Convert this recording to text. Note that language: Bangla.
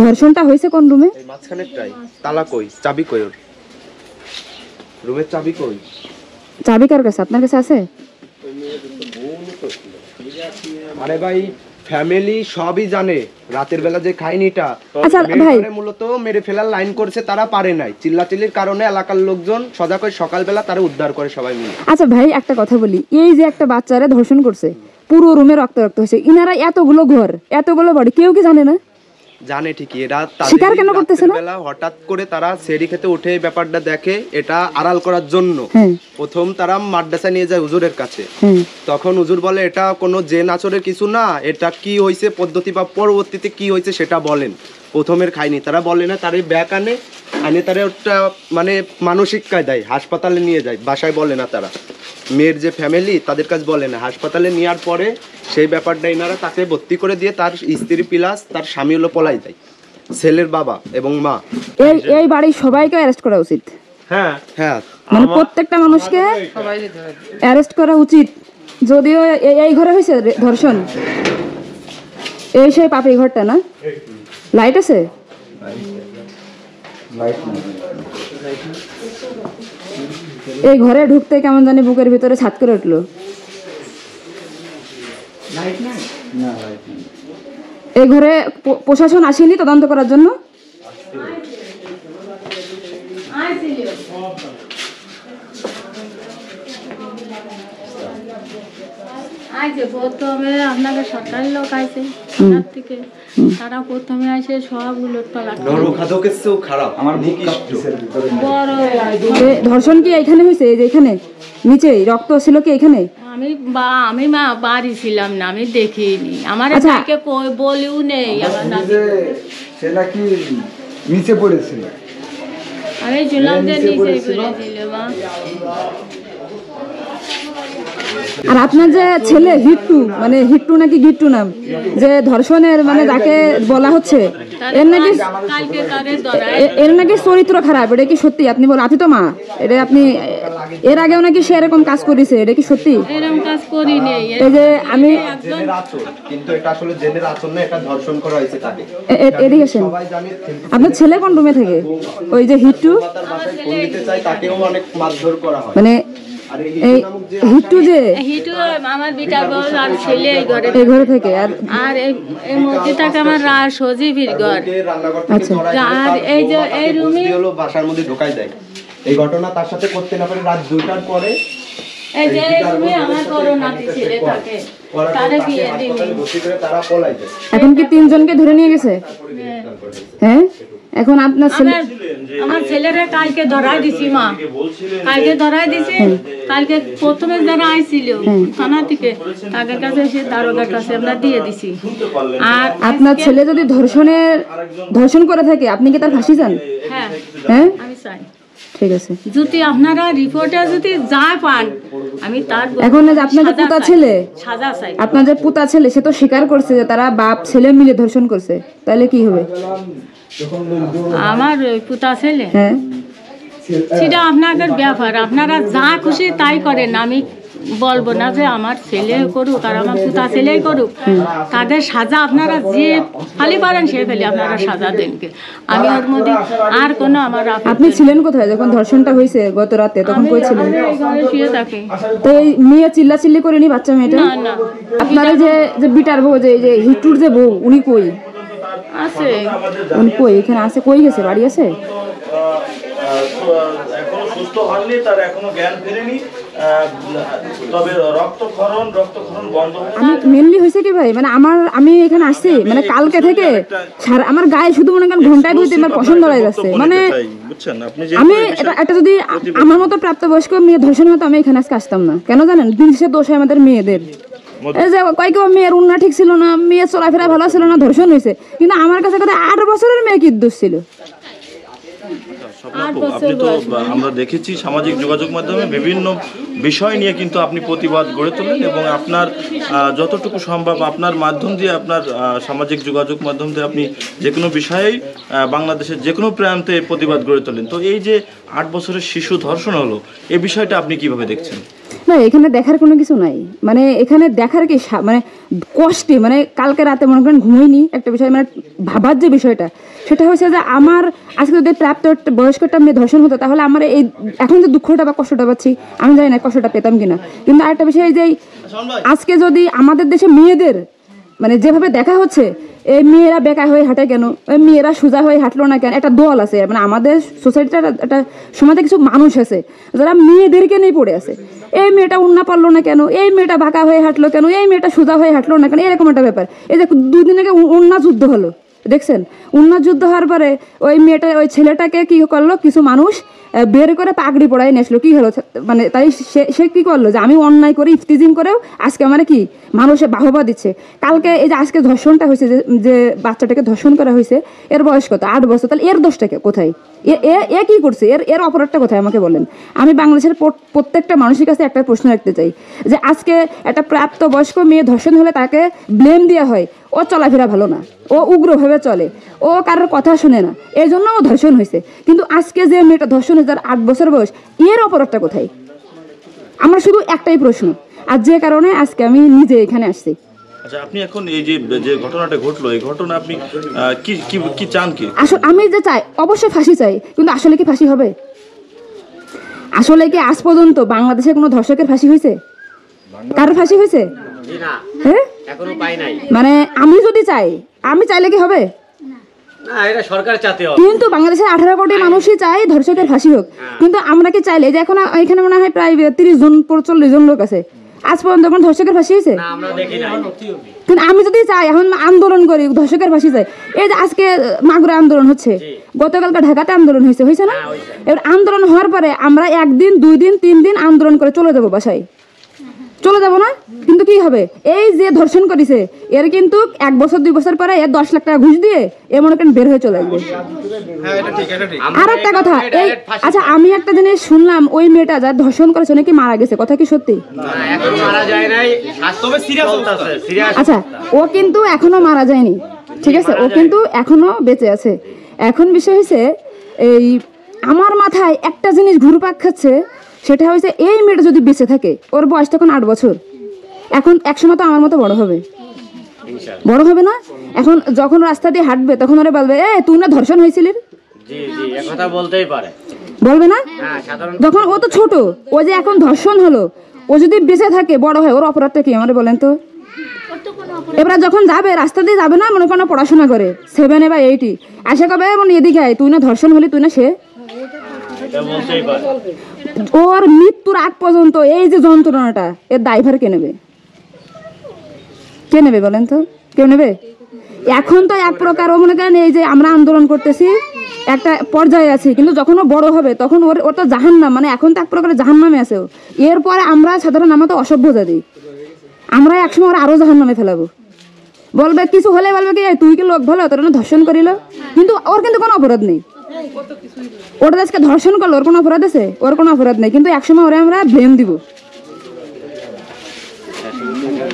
ধর্ষণটা হয়েছে কোন রুমে? এই মাঝখানেরটাই। তালা কই? চাবি কই ওর? রুমের চাবি কই? চাবি কার কাছে? আপনার কাছে আছে? আরে ভাই ফ্যামিলি সবই জানে রাতের বেলা যে খাইনিটা আচ্ছা ভাই মূলত মেরে ফেলার লাইন করছে, তারা পারে নাই, চিল্লাচিল্লির কারণে এলাকার লোকজন সজাগ হয়ে সকালবেলা তারা উদ্ধার করে সবাই মিলে। আচ্ছা ভাই একটা কথা বলি, এই যে একটা বাচ্চারে ধর্ষণ করছে, পুরো রুমে রক্ত রক্ত হয়েছে, ইনারা এতগুলো ঘর এতগুলো বাড়ি কেউ কি জানে না? জানে ঠিকই, এরা স্বীকার কেন করতেছে না? হঠাৎ করে তারা সেরি খেতে উঠে এই ব্যাপারটা দেখে, এটা আড়াল করার জন্য প্রথম তারা মাদ্রাসা নিয়ে যায় হুজুরের কাছে। তখন হুজুর বলে এটা কোনো জেন আচরের কিছু না, এটা কি হয়েছে পদ্ধতি বা পরবর্তীতে কি হয়েছে সেটা বলেন। প্রথমের খায়নি, তারা বলে না, তার ব্যাগ আনে তারা ওটা মানে মানসিক কায়দায় হাসপাতালে নিয়ে যায়, বাসায় বলে না। তারা মেয়ের যে ফ্যামিলি তাদের কাছে বলে না, হাসপাতালে নেওয়ার পরে সেই ব্যাপারটা এনারা তাকে ভর্তি করে দিয়ে তার স্ত্রী প্লাস তার স্বামী হলো পলাই যায়, ছেলের বাবা এবং মা। এই বাড়ির সবাইকে অ্যারেস্ট করা উচিত। হ্যাঁ হ্যাঁ, মানে প্রত্যেকটা মানুষকে অ্যারেস্ট করা উচিত। যদিও এই ঘরে হয়েছে ধর্ষণ, এই সেই পাপি ঘরটা না? লাইট আছে? এই ঘরে ঢুকতে কেমন জানি বুকের ভিতরে ছাদ করে উঠলো। এই ঘরে প্রশাসন আসেনি তদন্ত করার জন্য? প্রথমে আপনাদের সরকারি লোক আইছে থেকে, তারা প্রথমে আসে সব উলটপালট ধর্ষণ কি এখানে হয়েছে? এই যে এখানে নিচে রক্ত ছিল কি এখানে? আমি বাড়ি ছিলাম না, আমি দেখিনি, আমার তাকে বলিও নেই। আমার সে নাকি নিচে পড়েছিল, আমি শুনলাম যে নিচে পড়েছিল মা। আর আপনার যে ছেলে হিট্টু, মানে হিট্টু নাকি গিট্টু নাম, যে ধর্ষণের মানে যাকে বলা হচ্ছে, এর নাকি চরিত্র খারাপ, এটা কি সত্যি? আপনি বলেন, আপনি তো মা, এটা আপনি এর আগেও নাকি সে এরকম কাজ করেছে, এটা কি সত্যি? এরকম কাজ করি নেই। এই যে আমি কিন্তু এটা আসলে জেনের আচরণ না, এটা ধর্ষণ করা হয়েছে তাকে। এদিকে আসেন। আপনার ছেলে কোন রুমে থাকে? ওই যে হিট্টু, তাকেও অনেক মারধর করা হয়। মানে হিট্টু যে হিটু আমার বিটা বল আর ছেলে এই ঘরে থেকে, আর এই মধ্যে থাকে আমার সজীবীর ঘর। আর এই যে এই রুমে হলো বাসার মধ্যে ঢোকাই দেয়। এই ঘটনা তার সাথে করতে না পারে রাত 2টার পরে। এই যে এই রুমে আমার করোনাতে ছেলে থাকে, তারে বিয়ে দিই। তারা পলাই যায়। এখন কি 3 জনকে ধরে নিয়ে গেছে? হ্যাঁ, এখন আপনার ছেলে, আমার ছেলেরে কালকে ধরাই দিছি মা, কালকে ধরাই দিছি। কালকে প্রথমে যারা আইছিল থানা থেকে, তাদের কাছে এসে দারোগার কাছে আমরা দিয়ে দিছি। আর আপনার ছেলে যদি ধর্ষণ করে থাকে, আপনি কি তার ফাঁসি চান? হ্যাঁ হ্যাঁ, আমি চাই। ঠিক আছে, যদি আপনারা রিপোর্টে যদি যায় পান, আমি তার এখন আপনার যে পুতা ছেলে, সাজা চাই। আপনার যে পুতা ছেলে, সে তো স্বীকার করছে যে তারা বাপ ছেলে মিলে ধর্ষণ করছে, তাহলে কি হবে? আমার পুতা ছেলে, হ্যাঁ, সেটা আপনাদের ব্যাপার, আপনারা যা খুশি তাই করেন। আমি বলবো না যে আমার ছেলে করুক আর আমার পুতা ছেলেই করুক, তাদের সাজা আপনারা যে খালি পারেন সে ফেলে আপনারা সাজা দেন। আমি ওর মধ্যে আর কোনো আমার। আপনি ছিলেন কোথায় যখন ধর্ষণটা হয়েছে গত রাতে? তখন কই ছিলেন? শুয়ে থাকি। তো এই মেয়ে চিল্লাচিল্লি করেনি বাচ্চা মেয়েটা? না, আপনার যে বিটার বউ, যে হিট্টুর যে বউ, উনি কই আছে? উনি কই? এখানে আছে? কই গেছে? বাড়ি আছে? এখনো সুস্থ হয়নি, তার এখনো জ্ঞান ফেরেনি, তবে রক্তক্ষরণ বন্ধ হয়নি। আমি মেনলি হয়েছে কি ভাই, মানে আমি এখানে আসছি, মানে কালকে থেকে আমার গায়ে শুধু মনে করেন ঘন্টায় 2-3 পছন্দ হয়ে যাচ্ছে। মানে আমি এটা যদি আমার মতো প্রাপ্তবয়স্ক মেয়ে ধর্ষণ হতো, আমি এখানে আজকে আসতাম না। কেন জানেন? দিন শেষে দোষ হয় আমাদের মেয়েদের। এই যে কয়েক মেয়ের উন্না ঠিক ছিল না, মেয়ের চলাফেরা ভালো ছিল না, ধর্ষণ হয়েছে। কিন্তু আমার কাছে কথা 8 বছরের মেয়ে কি দোষ ছিল? আপনি তো আমরা দেখেছি সামাজিক যোগাযোগ মাধ্যমে বিভিন্ন বিষয় নিয়ে কিন্তু আপনি প্রতিবাদ গড়ে তোলেন, এবং আপনার যতটুকু সম্ভব আপনার মাধ্যম দিয়ে, আপনার সামাজিক যোগাযোগ মাধ্যম দিয়ে আপনি যে কোনো বিষয়েই বাংলাদেশের যে কোনো প্রান্তে প্রতিবাদ গড়ে তোলেন। তো এই যে 8 বছরের শিশু ধর্ষণ হলো, এই বিষয়টা আপনি কিভাবে দেখছেন? না এখানে দেখার কোনো কিছু নাই, মানে এখানে দেখার কি মানে কষ্টে, মানে কালকে রাতে মনে করেন ঘুমাইনি একটা বিষয়, মানে ভাবার যে বিষয়টা সেটা হচ্ছে যে আমার আজকে যদি প্রাপ্ত বয়স্ক একটা মেয়ে ধর্ষণ হতো তাহলে আমার এই এখন যে দুঃখটা বা কষ্টটা পাচ্ছি আমি জানি না কষ্টটা পেতাম কিনা। কিন্তু আরেকটা বিষয় যে আজকে যদি আমাদের দেশে মেয়েদের মানে যেভাবে দেখা হচ্ছে, এই মেয়েরা বেকা হয়ে হাঁটে কেন, এই মেয়েরা সোজা হয়ে হাঁটলো না কেন, একটা দল আছে মানে আমাদের সোসাইটির একটা সমাজে কিছু মানুষ আছে যারা মেয়েদেরকে নিয়ে পড়ে আছে। এই মেয়েটা উন্না পারলো না কেন, এই মেয়েটা বাঁকা হয়ে হাঁটলো কেন, এই মেয়েটা সোজা হয়ে হাঁটলো না কেন, এরকম একটা ব্যাপার। এই যে 2 দিন আগে উন্না যুদ্ধ হলো, দেখছেন? উন্না যুদ্ধ হওয়ার পরে ওই মেয়েটা ওই ছেলেটাকে কি করলো, কিছু মানুষ বের করে পাগড়ি পড়াই নিয়ে আসলো। কি হলো মানে তাই সে কি করলো যে আমি অন্যায় করে ইফতিজিং করেও আজকে মানে কি মানুষে বাহবা দিচ্ছে। কালকে এই যে আজকে ধর্ষণটা হয়েছে, যে বাচ্চাটাকে ধর্ষণ করা হয়েছে, এর বয়স কত? 8 বছর। তাহলে এর দোষটাকে কোথায়? এ কি করছে? এর অপরাধটা কোথায় আমাকে বলেন। আমি বাংলাদেশের প্রত্যেকটা মানুষের কাছে একটা প্রশ্ন রাখতে চাই যে আজকে একটা প্রাপ্তবয়স্ক মেয়ে ধর্ষণ হলে তাকে ব্লেম দেওয়া হয়, ও চলাফেরা ভালো না, ও উগ্রভাবে চলে, ও কারোর কথা শুনে না, এই জন্য ও ধর্ষণ হয়েছে। কিন্তু আজকে যে মেয়েটা ধর্ষণ হয়েছে, 8 বছর বয়স, এর অপরাধটা কোথায়? আমার শুধু একটাই প্রশ্ন, আর যে কারণে আজকে আমি নিজে এখানে আসছি। আচ্ছা, আপনি এখন এই যে যে ঘটনাটা ঘটলো, এই ঘটনা আপনি কি কি কি চান? কি আসলে আমি যে চাই অবশ্যই ফাঁসি চাই, কিন্তু আসলে কি ফাঁসি হবে? আসলে কি আজ পর্যন্ত বাংলাদেশে কোনো ধর্ষকের ফাঁসি হয়েছে? কারোর ফাঁসি হয়েছে? হ্যাঁ, এখনো পাই নাই। মানে আমি যদি চাই, আমি চাইলে কি হবে? না, এটা সরকার চাতে হবে। কিন্তু বাংলাদেশের 18 কোটি মানুষই চাই ধর্ষকের ফাঁসি হোক, কিন্তু আমরা কি চাইলে যে এখন এখানে মনে হয় প্রায় 30 জন 40 জন লোক আছে, আজ পর্যন্ত কোনো ধর্ষকের ফাঁসি হয়েছে? না, আমরা দেখি না। কিন্তু আমি যদি চাই এখন আন্দোলন করি ধর্ষকের ফাঁসি চাই, এই যে আজকে মাগুরা আন্দোলন হচ্ছে, গতকালকে ঢাকাতে আন্দোলন হয়েছে না? এবার আন্দোলন হওয়ার পরে আমরা 1 দিন 2 দিন 3 দিন আন্দোলন করে চলে যাবো বাসায়, চলে যাবো না? কিন্তু কি হবে, এই যে ধর্ষণ করেছে এর কিন্তু 1 বছর 2 বছর পরে এর 10 লাখ টাকা ঘুষ দিয়ে এ মনে করেন বের হয়ে চলে আসবে। আর একটা কথা, এই আচ্ছা আমি একটা জিনিস শুনলাম, ওই মেয়েটা যা ধর্ষণ করেছে নাকি মারা গেছে, কথা কি সত্যি? এখন মারা যায় নাই, তবে সিরিয়াস চলতেছে, সিরিয়াস। আচ্ছা, ও কিন্তু এখনো মারা যায়নি, ঠিক আছে, ও কিন্তু এখনো বেঁচে আছে। এখন বিষয় হচ্ছে এই আমার মাথায় একটা জিনিস ঘুরপাক খাচ্ছে, সেটা হচ্ছে এই মেয়েটা যদি বেঁচে থাকে, ওর বয়স তখন 8 বছর, এখন 100 তো আমার মতো বড় হবে, বড় হবে না? এখন যখন রাস্তা দিয়ে হাঁটবে তখন ওরা বলবে এ তুই না ধর্ষণ হয়েছিলি, জি জি, এই কথা বলতেই পারে, বলবে না? হ্যাঁ, সাধারণ। যখন ও তো ছোট, ও যে এখন ধর্ষণ হলো, ও যদি বেঁচে থাকে বড় হয়, ওর অপরাধটা কি আমাদের বলেন তো? এবার যখন যাবে রাস্তা দিয়ে যাবে না, মনে করেন পড়াশোনা করে 7 বা 8, আশা কবে মানে এদিকে আয়, তুই না ধর্ষণ হলি, তুই না সে, এটা বলতেই পারে। ওর মৃত্যুর আগ পর্যন্ত এই যে যন্ত্রণাটা, এর দায়ভার কে নেবে? কে নেবে বলেন তো? কেউ নেবে? এখন তো এক প্রকার ও মনে করেন এই যে আমরা আন্দোলন করতেছি একটা পর্যায়ে আছি, কিন্তু যখন ও বড় হবে তখন ওর তো জাহান্নাম, মানে এখন তো এক প্রকারের জাহান্নামে আছে ও। এরপরে আমরা সাধারণ আমরা তো অসভ্য জাতি, আমরা একসময় ওরা আরো জাহান্নামে ফেলাবো। বলবে কিছু হলে বলবে কি তুই কি লোক ভালো, তোর না ধর্ষণ করিল, কিন্তু ওর কিন্তু কোনো অপরাধ নেই। ওটা আজকে ধর্ষণ করলো, ওর কোনো অপরাধ আছে? ওর কোনো অপরাধ নেই, কিন্তু একসময় ওরা আমরা ব্লেম দিব।